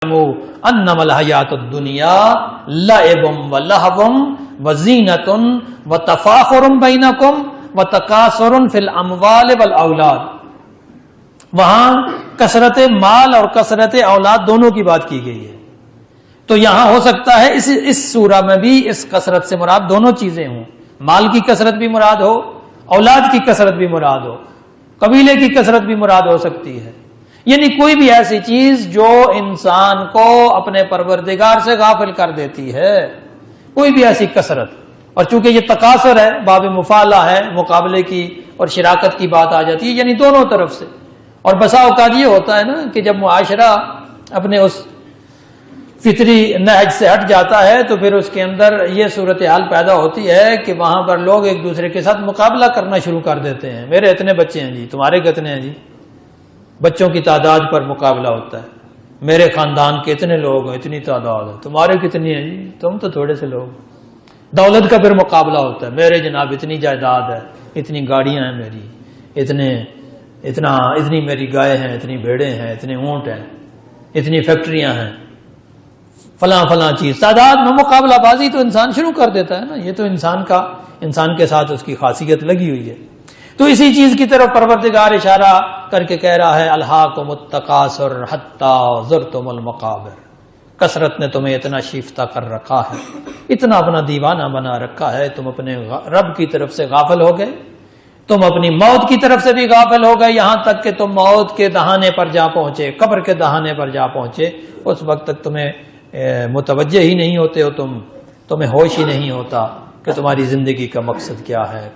انما الحیات الدنیا لعب ولہو وزینۃ وتفاخر بینکم وتکاثر فی الاموال والاولاد. وہاں کثرت مال اور کثرت اولاد دونوں کی بات کی گئی ہے. تو یہاں ہو سکتا ہے اس سورہ میں بھی اس کثرت سے مراد دونوں چیزیں ہوں. مال کی کثرت بھی مراد ہو، اولاد کی کثرت بھی مراد ہو، قبیلے کی کثرت بھی مراد ہو سکتی ہے. یعنی کوئی بھی ایسی چیز جو انسان کو اپنے پروردگار سے غافل کر دیتی ہے، کوئی بھی ایسی کثرت. اور چونکہ یہ تکاثر ہے، باب مفاعلہ ہے، مقابلے کی اور شراکت کی بات آ جاتی ہے، یعنی دونوں طرف سے. اور بسا اوقات یہ ہوتا ہے نا کہ جب معاشرہ اپنے اس فطری نہج سے ہٹ جاتا ہے تو پھر اس کے اندر یہ صورتحال پیدا ہوتی ہے کہ وہاں پر لوگ ایک دوسرے کے ساتھ مقابلہ کرنا شروع کر دیتے ہیں. میرے اتنے بچے ہیں جی، تمہارے کتنے ہیں جی. بچوں کی تعداد پر مقابلہ ہوتا ہے. میرے خاندان کے اتنے لوگ ہیں، اتنی تعداد ہے. تمہارے کتنی ہیں جی؟ تم تو تھوڑے سے لوگ. دولت کا پھر مقابلہ ہوتا ہے. میرے جناب اتنی جائیداد ہے، اتنی گاڑیاں ہیں میری، اتنی میری گائے ہیں، اتنی بھیڑیں ہیں، اتنے اونٹ ہیں، اتنی فیکٹریاں ہیں، فلاں چیز. تعداد میں مقابلہ بازی تو انسان شروع کر دیتا ہے نا. یہ تو انسان کے ساتھ اس کی خاصیت لگی ہوئی ہے. تو اسی چیز کی طرف پروردگار اشارہ کر کے کہہ رہا ہے الہاکم التکاثر حتی زرتم المقابر. کثرت نے تمہیں اتنا شیفتہ کر رکھا ہے، اتنا اپنا دیوانہ بنا رکھا ہے، تم اپنے رب کی طرف سے غافل ہو گئے، تم اپنی موت کی طرف سے بھی غافل ہو گئے، یہاں تک کہ تم موت کے دہانے پر جا پہنچے، قبر کے دہانے پر جا پہنچے. اس وقت تک تمہیں متوجہ ہی نہیں ہوتے ہو، تمہیں ہوش ہی نہیں ہوتا کہ تمہاری زندگی کا مقصد کیا ہے.